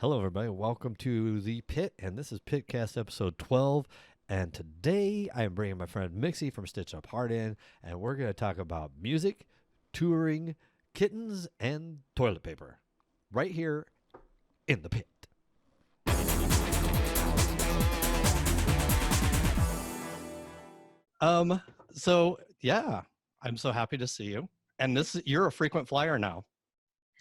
Hello, everybody. Welcome to the Pit, and this is Pitcast episode 12. And today I am bringing my friend Mixi from Stitch Up Heart in, and we're going to talk about music, touring, kittens, and toilet paper right here in the Pit. Um, so I'm so happy to see you. And you're a frequent flyer now.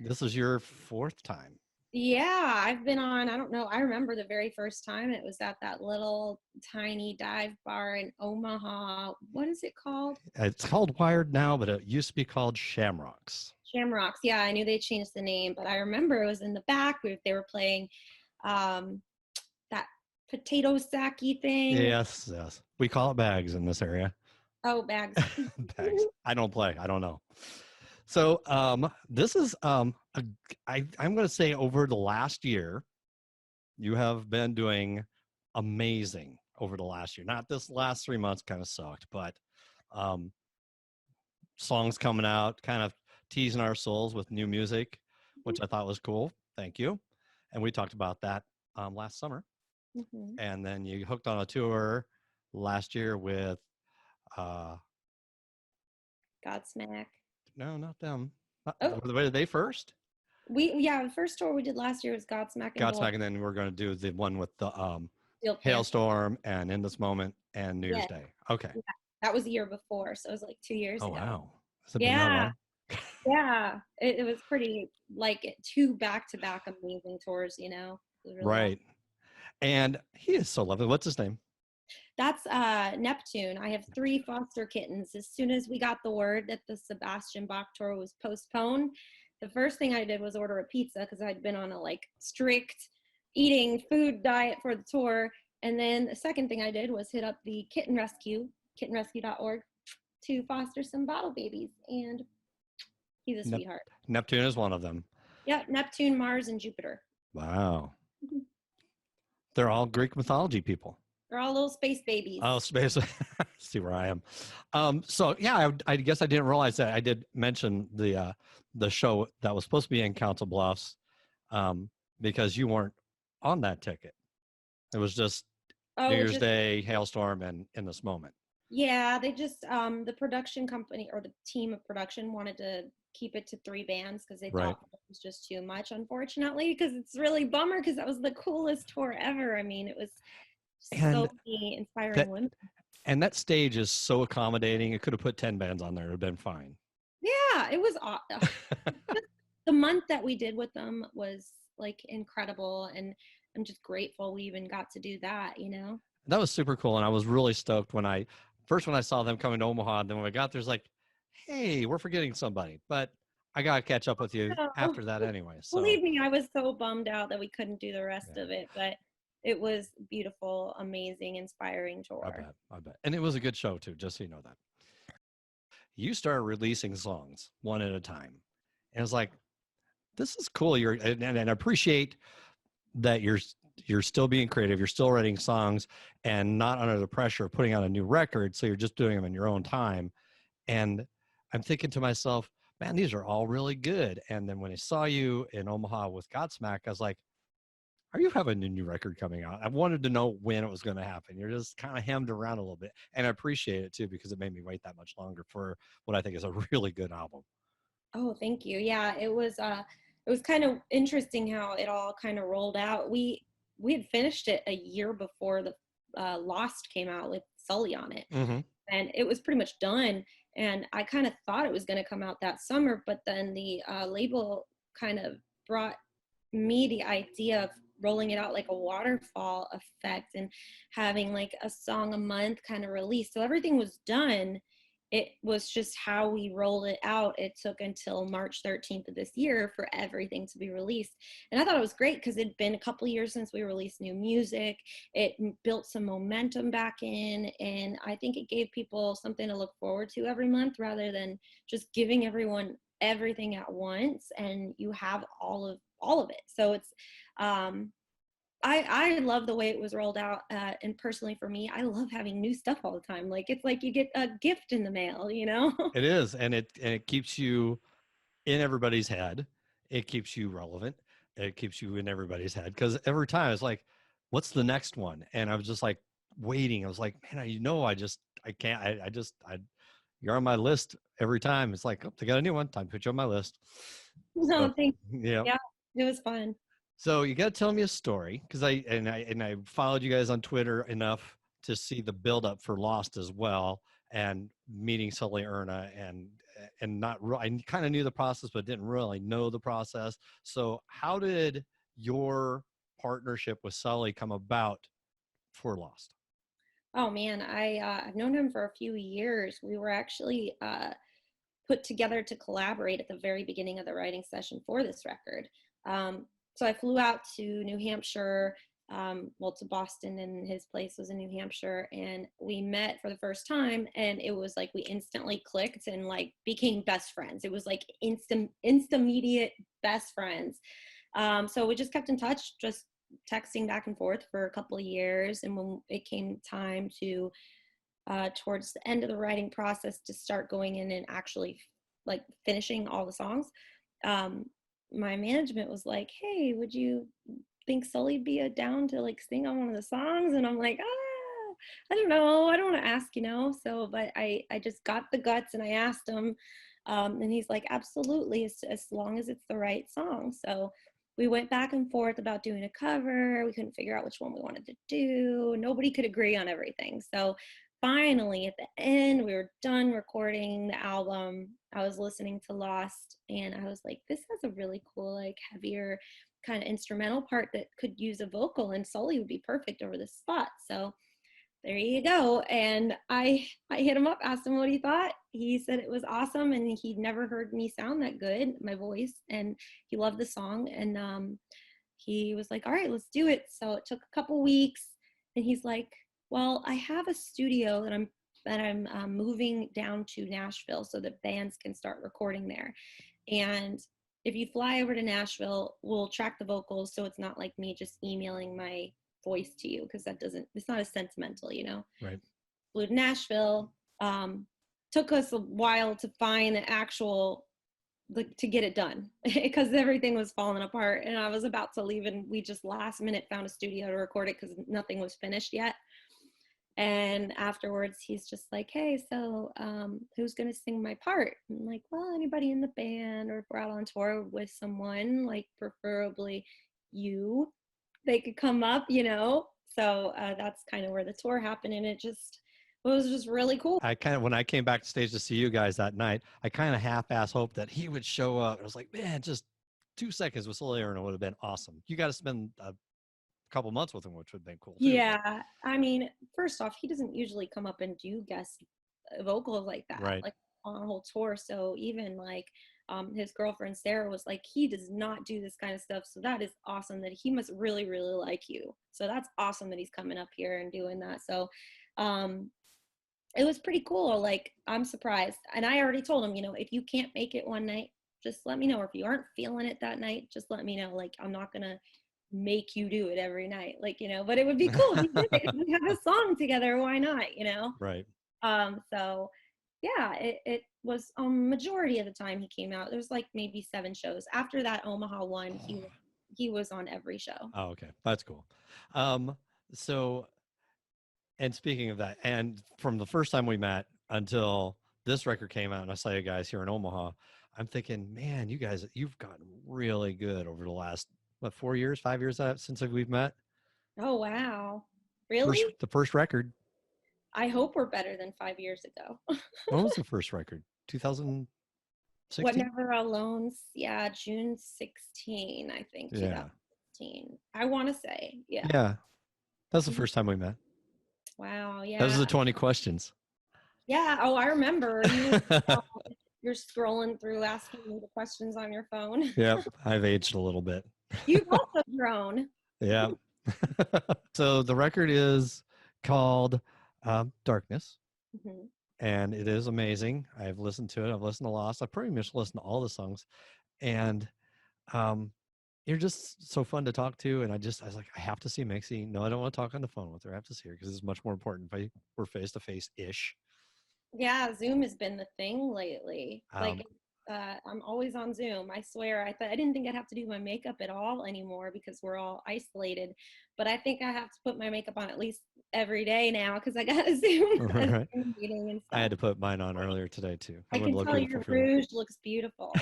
This is your fourth time. Yeah, I've been on, I don't know, I remember the very first time it was at that little tiny dive bar in Omaha. What is it called? It's called Wired now, but it used to be called Shamrocks. Shamrocks. Yeah, I knew they changed the name, but I remember it was in the back where they were playing um, that potato sacky thing. Yes. We call it bags in this area. Oh, bags. Bags. I don't play. I don't know. So this is I'm going to say over the last year, you have been doing amazing over the last year. Not this last 3 months kind of sucked, but songs coming out, kind of teasing our souls with new music, which I thought was cool. Thank you. And we talked about that last summer. Mm-hmm. And then you hooked on a tour last year with Godsmack. no, not them. Oh, Were they first? the first tour we did last year was Godsmack and Godsmack, and then we're going to do the one with the Steel Panther. Hailstorm and In This Moment and New Year's Day. Okay. Yeah, that was the year before, so it was like 2 years Oh, ago. wow. Has it been that long? Yeah, it was pretty, like, two back-to-back amazing tours, you know? It was really Right. awesome. And he is so lovely. What's his name? That's Neptune. I have 3 foster kittens. As soon as we got the word that the Sebastian Bach tour was postponed, the first thing I did was order a pizza because I'd been on a strict eating food diet for the tour. And then the second thing I did was hit up the Kitten Rescue, kittenrescue.org, to foster some bottle babies. And he's a sweetheart. Neptune is one of them. Yep, Neptune, Mars, and Jupiter. Wow. They're all Greek mythology people. They're all little space babies. Oh, space. See where I am. So yeah, I guess I didn't realize that. I did mention the show that was supposed to be in Council Bluffs because you weren't on that ticket. It was just New Year's Day, Hailstorm, and In This Moment. Yeah, they just the production company or the team of production wanted to keep it to 3 bands because they thought it was just too much, unfortunately, because it's really bummer because that was the coolest tour ever. I mean, it was so many inspiring women. And that stage is so accommodating. It could have put 10 bands on there. It would have been fine. Yeah, it was awesome. The month that we did with them was incredible, and I'm just grateful we even got to do that, you know? That was super cool, and I was really stoked when I saw them coming to Omaha, and then when I got there, it's like, hey, we're forgetting somebody, but I got to catch up with you after that anyway. So. Believe me, I was so bummed out that we couldn't do the rest of it, but it was beautiful, amazing, inspiring tour. I bet. And it was a good show, too, just so you know that. You started releasing songs one at a time. And it's like, this is cool. And I appreciate that you're still being creative. You're still writing songs and not under the pressure of putting out a new record. So you're just doing them in your own time. And I'm thinking to myself, man, these are all really good. And then when I saw you in Omaha with Godsmack, I was like, are you having a new record coming out? I wanted to know when it was going to happen. You're just kind of hemmed around a little bit. And I appreciate it, too, because it made me wait that much longer for what I think is a really good album. Oh, thank you. Yeah, it was kind of interesting how it all kind of rolled out. We had finished it a year before the Lost came out with Sully on it. Mm-hmm. And it was pretty much done. And I kind of thought it was going to come out that summer, but then the label kind of brought me the idea of rolling it out like a waterfall effect and having a song a month kind of release. So everything was done. It was just how we rolled it out. It took until March 13th of this year for everything to be released. And I thought it was great because it'd been a couple of years since we released new music. It built some momentum back in. And I think it gave people something to look forward to every month rather than just giving everyone everything at once. And you have all of it. So it's, I love the way it was rolled out. And personally for me, I love having new stuff all the time. It's like you get a gift in the mail, you know? It is. And it keeps you in everybody's head. It keeps you relevant. It keeps you in everybody's head because every time it's like, what's the next one? And I was just like waiting. I was like, man, I can't, you're on my list every time. It's like, oh, they got a new one. Time to put you on my list. So, No, thank yeah. Yeah, it was fun. So you got to tell me a story because I followed you guys on Twitter enough to see the build up for Lost as well, and meeting Sully Erna and not I kind of knew the process but didn't really know the process. So how did your partnership with Sully come about for Lost? Oh man, I've known him for a few years. We were actually put together to collaborate at the very beginning of the writing session for this record. So I flew out to New Hampshire, well, to Boston, and his place was in New Hampshire, and we met for the first time, and it was like we instantly clicked and like became best friends. It was like immediate best friends. So we just kept in touch, just texting back and forth for a couple of years, and when it came time to towards the end of the writing process to start going in and actually like finishing all the songs, my management was like, hey, would you think Sully'd be down to like sing on one of the songs? And I'm like, I don't know, I don't want to ask, so but I just got the guts and I asked him, and he's like, absolutely, as long as it's the right song. So we went back and forth about doing a cover. We couldn't figure out which one we wanted to do. Nobody could agree on everything. So finally, at the end, we were done recording the album. I was listening to Lost, and I was like, this has a really cool, like, heavier kind of instrumental part that could use a vocal, and Sully would be perfect over this spot. So there you go. And I hit him up, asked him what he thought. He said it was awesome, and he'd never heard me sound that good, my voice, and he loved the song. And he was like, all right, let's do it. So it took a couple weeks, and he's like, well, I have a studio that I'm moving down to Nashville so that bands can start recording there. And if you fly over to Nashville, we'll track the vocals so it's not like me just emailing my voice to you, because it's not as sentimental, Right. Flew to Nashville. Took us a while to find the actual, like, to get it done because everything was falling apart, and I was about to leave, and we just last minute found a studio to record it because nothing was finished yet. And afterwards he's just like, hey, so who's gonna sing my part? I'm like, well, anybody in the band, or if we're out on tour with someone, like preferably you, they could come up, so that's kind of where the tour happened, and it was just really cool. When I came back to stage to see you guys that night, I kind of half-ass hoped that he would show up. I was like, man, just 2 seconds with Sully Erna would have been awesome. You got to spend a couple months with him, which would have been cool too. Yeah, I mean, first off, he doesn't usually come up and do guest vocals like that, Right. like on a whole tour. So even like his girlfriend Sarah was like, he does not do this kind of stuff. So that is awesome, that he must really, really like you. So that's awesome that he's coming up here and doing that. So it was pretty cool. Like, I'm surprised. And I already told him, if you can't make it one night, just let me know. Or if you aren't feeling it that night, just let me know. Like, I'm not going to make you do it every night, like, but it would be cool if you did it, if we have a song together, why not, Right. So yeah, it was majority of the time he came out. There was like maybe 7 shows after that Omaha one. He was on every show. Oh, okay, that's cool. So, and speaking of that, and from the first time we met until this record came out and I saw you guys here in Omaha, I'm thinking, man, you've gotten really good over the last 4 years, 5 years since we've met. Oh wow, really? The first record. I hope we're better than 5 years ago. When was the first record? 2016. What Never Alone? Yeah, June 16, I think. Yeah. 2016. I want to say, yeah. Yeah, that's the first time we met. Wow. Yeah. Those are the 20 questions. Yeah. Oh, I remember. You're scrolling through asking me the questions on your phone. Yep, I've aged a little bit. You've also grown. Yeah. So the record is called Darkness, Mm-hmm. and it is amazing. I've listened to it. I've listened to Lost. I've pretty much listened to all the songs, and you're just so fun to talk to. And I was like, I have to see Mixi. No, I don't want to talk on the phone with her. I have to see her because it's much more important if we're face to face ish. Yeah, Zoom has been the thing lately. Like, I'm always on Zoom. I swear. I didn't think I'd have to do my makeup at all anymore because we're all isolated. But I think I have to put my makeup on at least every day now because I got a Right. Zoom meeting and I stuff. had to put mine on earlier today too. I I wanted can to look tell beautiful your for you. rouge looks beautiful.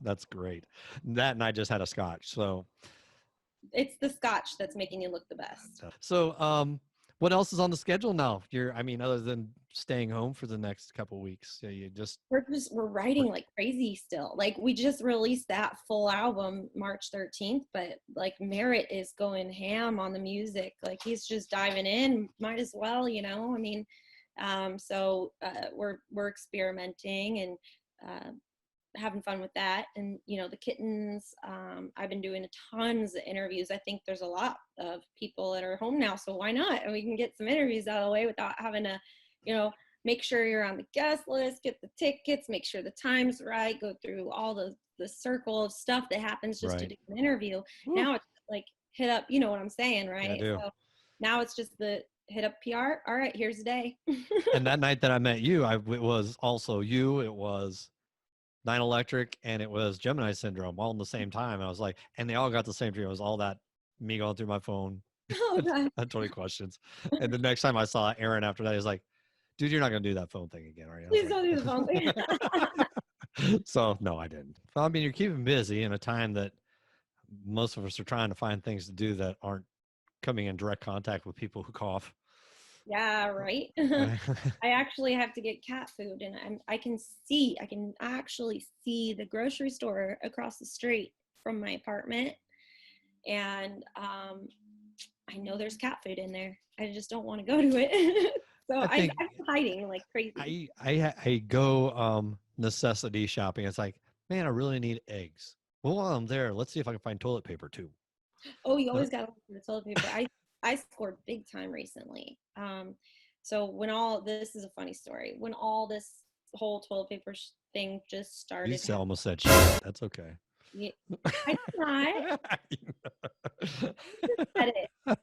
That's great. That and I just had a scotch. It's the scotch that's making you look the best. What else is on the schedule now? Other than staying home for the next couple of weeks, you just We're writing like crazy still. Like we just released that full album March 13th, but like Merritt is going ham on the music. Like he's just diving in. Might as well, you know. I mean, we're experimenting and having fun with that. And you know, the kittens. I've been doing tons of interviews. I think there's a lot of people that are home now, so why not? And we can get some interviews out of the way without having to, you know, make sure you're on the guest list, get the tickets, make sure the time's right, go through all the circle of stuff that happens just to right. do an interview. Woo. Now it's like hit up, you know what I'm saying, right? Yeah, I do. So now it's just the hit up PR. All right, here's the day. And that night that I met you, it was also you. It was Nine Electric and it was Gemini Syndrome all in the same time. I was like, and they all got the same dream. It was all that me going through my phone, Oh god. had 20 questions. And the next time I saw Aaron after that, he's like, dude, you're not going to do that phone thing again, are you? Please don't do the phone thing. So no, I didn't. Well, I mean, you're keeping busy in a time that most of us are trying to find things to do that aren't coming in direct contact with people who cough. Yeah, right. I actually have to get cat food, and I can actually see the grocery store across the street from my apartment, and I know there's cat food in there. I just don't want to go to it. So I think I'm hiding like crazy. I go necessity shopping. It's like, man, I really need eggs. Well, while I'm there, let's see if I can find toilet paper too. Oh, you Uh, always got to look for the toilet paper. I scored big time recently. So when all this is a funny story. When all this whole toilet paper thing just you started happening, almost said shit. That's okay. yeah, I did not. Just said it.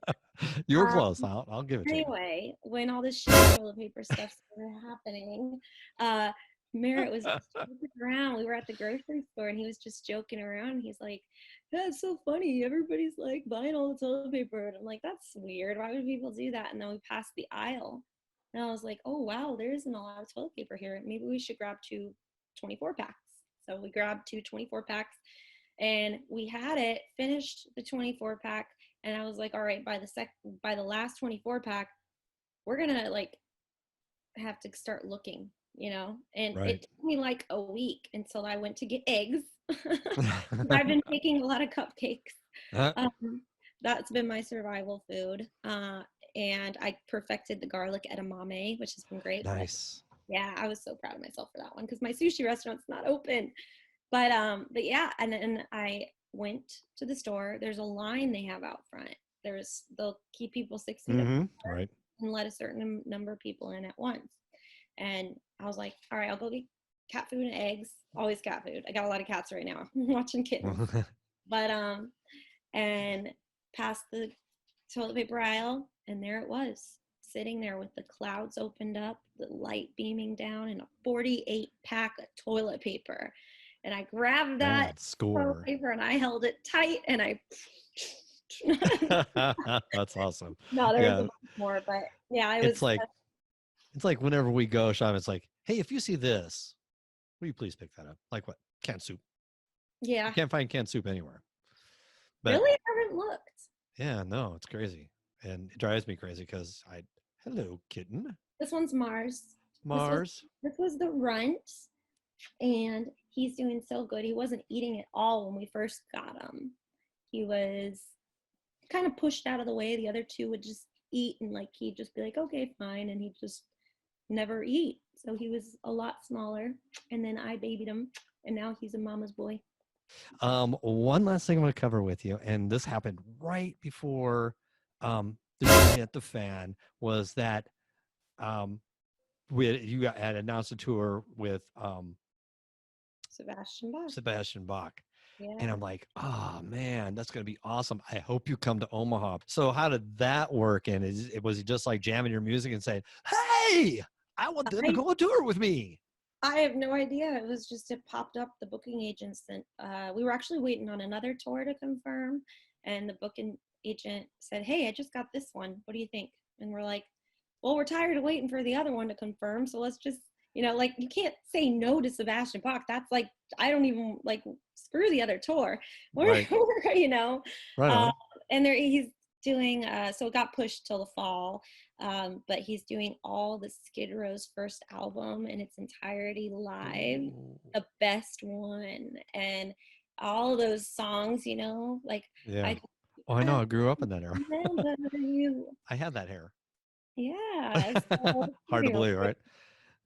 You were Um, close. I'll give it to you. Anyway, when all this shit toilet paper stuff started happening, Merritt was just joking around. We were at the grocery store and he was just joking around. He's like, "That's so funny. Everybody's like buying all the toilet paper." And I'm like, "That's weird. Why would people do that?" And then we passed the aisle. And I was like, "Oh, wow, there isn't a lot of toilet paper here. Maybe we should grab two 24 packs." So we grabbed two 24 packs and we had it, finished the 24 pack. And I was like, all right, by the last 24 pack, we're gonna like have to start looking, you know. And Right. it took me like a week until I went to get eggs. I've been making a lot of cupcakes. Um, that's been my survival food. And I perfected the garlic edamame, which has been great. Nice. Yeah, I was so proud of myself for that one because my sushi restaurant's not open. But yeah, and then I went to the store. There's a line they have out front. They'll keep people 6 feet apart Right. and let a certain number of people in at once. And I was like, all right, I'll go get cat food and eggs. Always cat food. I got a lot of cats right now. I'm watching kittens. But and past the toilet paper aisle, and there it was, sitting there with the clouds opened up, the light beaming down, and a 48 pack of toilet paper. And I grabbed that toilet paper and I held it tight and I That's awesome. no, there was a Yeah. bunch more, but yeah, It's like whenever we go shopping, it's like, hey, if you see this, will you please pick that up? Like what? Canned soup. yeah. You can't find canned soup anywhere. But Really? I haven't looked. yeah, no, it's crazy. And it drives me crazy because hello, kitten. This one's Mars. Mars. This was the runt, and he's doing so good. He wasn't eating at all when we first got him. He was kind of pushed out of the way. The other two would just eat, and like he'd just be like, okay, fine, and he'd just never eat. So he was a lot smaller, and then I babied him, and now he's a mama's boy. One last thing I'm going to cover with you, and this happened right before the show hit the fan, was that you had announced a tour with Sebastian Bach. Yeah. And I'm like, oh man, that's going to be awesome. I hope you come to Omaha. So how did that work? And was he just like jamming your music and saying, hey, I want them to go on tour with me? I have no idea. It was just, it popped up. The booking agent sent, we were actually waiting on another tour to confirm. And the booking agent said, hey, I just got this one. What do you think? And we're like, well, we're tired of waiting for the other one to confirm. So let's just, like, you can't say no to Sebastian Bach. That's like, I don't even, like, screw the other tour. Right. Right Uh, on. and he's doing, so it got pushed till the fall. But he's doing all the Skid Row's first album in its entirety live, Ooh. the best one, and all those songs, like Yeah. I Oh, I know. I grew up in that era. remember you. I had that hair. Yeah, so Hard to believe, right?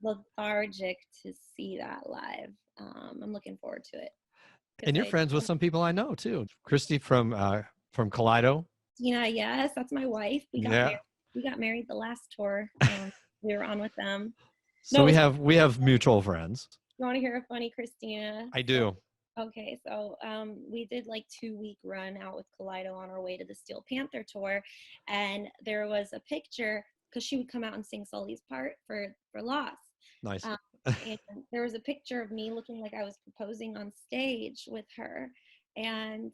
lethargic to see that live. I'm looking forward to it And because you're friends with some people I know too. Christy from Kaleido. yes, that's my wife. Yeah. We got married the last tour. We were on with them. So No, it was we have mutual friends. You want to hear a funny Christina? I do. Okay, so we did like 2-week run out with Kaleido on our way to the Steel Panther tour, and there was a picture because she would come out and sing Sully's part for Lost. Nice. And there was a picture of me looking like I was proposing on stage with her, and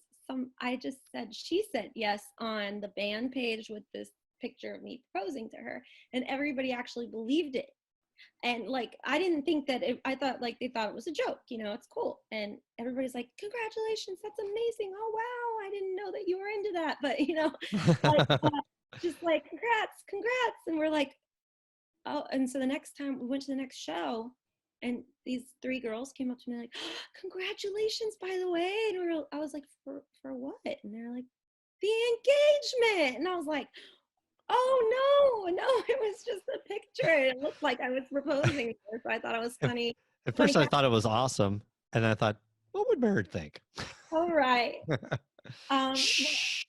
I just said, she said yes on the band page with this picture of me proposing to her, and everybody actually believed it. And like, I didn't think that I thought like they thought it was a joke, it's cool. And everybody's like, congratulations, that's amazing. Oh, wow, I didn't know that you were into that. But, like, just like, congrats. And we're like, oh, and so the next time we went to the next show, and these 3 girls came up to me like, oh, congratulations, by the way. And I was like, for what? And they're like, the engagement. And I was like, oh no, it was just a picture. It looked like I was proposing, so I thought it was funny. At first I thought it was awesome, and then I thought, what would Merritt think? All right. Shh.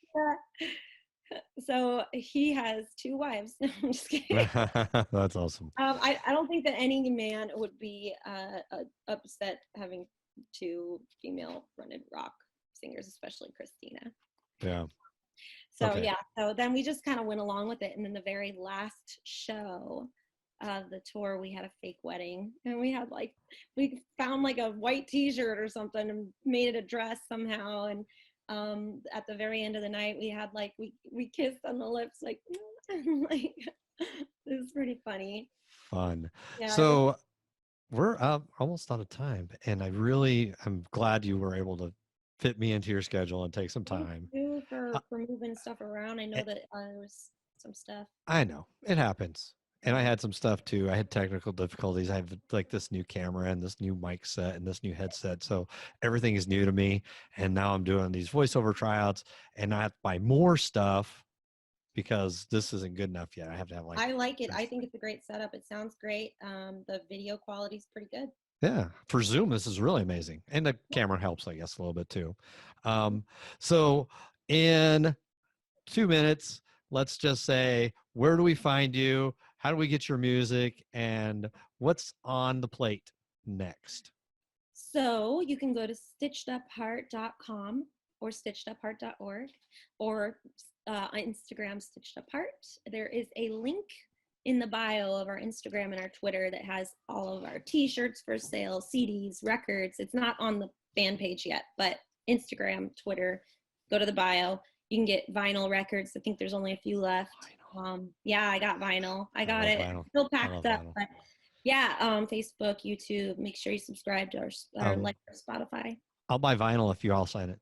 So he has 2 wives. No, I'm just kidding. That's awesome. I don't think that any man would be upset having 2 female fronted rock singers, especially Christina. Yeah. So okay. Yeah, so then we just kind of went along with it. And then the very last show of the tour, we had a fake wedding, and we found like a white t-shirt or something and made it a dress somehow. And at the very end of the night, we had like, we kissed on the lips, like, like it was pretty funny. Fun. Yeah, so we're almost out of time, and I'm glad you were able to fit me into your schedule and take some time. Thank you for moving stuff around. I know that there was some stuff. I know it happens, and I had some stuff too. I had technical difficulties. I have like this new camera and this new mic set and this new headset, so everything is new to me. And now I'm doing these voiceover tryouts, and I have to buy more stuff because this isn't good enough yet. I have to have I like it. I think it's a great setup. It sounds great. The video quality is pretty good. Yeah, for Zoom, this is really amazing. And the camera helps, I guess, a little bit too. So in 2 minutes, let's just say, where do we find you? How do we get your music? And what's on the plate next? So you can go to stitchedupheart.com or stitchedupheart.org or Instagram Stitched Up Heart. There is a link in the bio of our Instagram and our Twitter that has all of our t-shirts for sale, CDs, records. It's not on the fan page yet, but Instagram, Twitter, go to the bio. You can get vinyl records. I think there's only a few left. Yeah, I got vinyl. I got it. Vinyl. Still packed up. But yeah, Facebook, YouTube. Make sure you subscribe to our like our Spotify. I'll buy vinyl if you all sign it.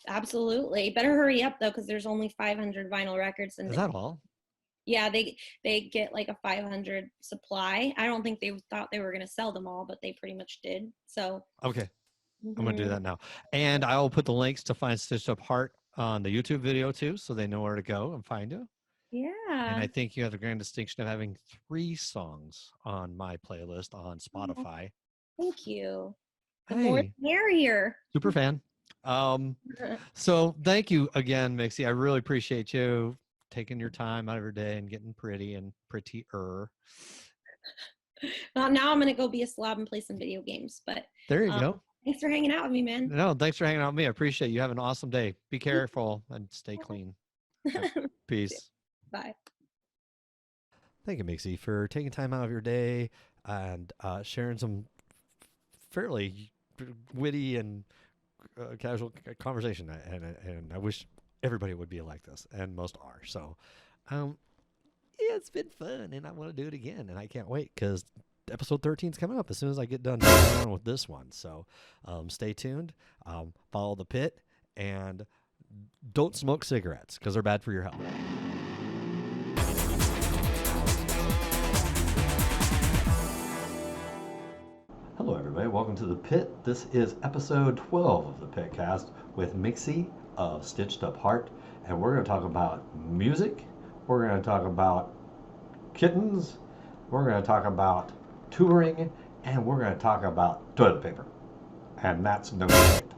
Absolutely. Better hurry up though, because there's only 500 vinyl records. And is that all? Yeah, they get like a 500 supply. I don't think they thought they were going to sell them all, but they pretty much did. So okay, I'm going to do that now. And I'll put the links to find Stitched Up Heart on the YouTube video too, so they know where to go and find you. Yeah. And I think you have the grand distinction of having 3 songs on my playlist on Spotify. Thank you. The more the merrier. Super fan. So thank you again, Mixi. I really appreciate you taking your time out of your day and getting pretty and prettier. Well, now I'm going to go be a slob and play some video games. But there you go. Thanks for hanging out with me, man. No, thanks for hanging out with me. I appreciate you. Have an awesome day. Be careful and stay clean. Peace. Bye. Thank you, Mixi, for taking time out of your day and sharing some fairly witty and casual conversation. And I wish everybody would be like this, and most are. So, yeah, it's been fun, and I want to do it again, and I can't wait because episode 13 is coming up as soon as I get done with this one. So, stay tuned. Follow the pit, and don't smoke cigarettes because they're bad for your health. Hello, everybody. Welcome to the pit. This is episode 12 of the Pitcast with Mixi of Stitched Up Heart, and we're going to talk about music. We're going to talk about kittens. We're going to talk about touring, and we're going to talk about toilet paper. And that's no shit.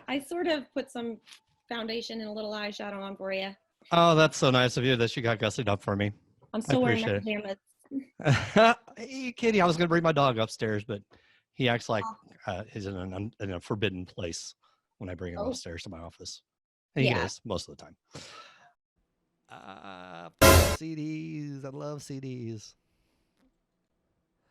I sort of put some foundation and a little eyeshadow on for you. Oh, that's so nice of you that you got gussied up for me. I'm still wearing my pajamas. Hey, Kitty, I was going to bring my dog upstairs, but he acts like he's in a forbidden place when I bring him upstairs to my office. And he is most of the time. CDs. I love CDs.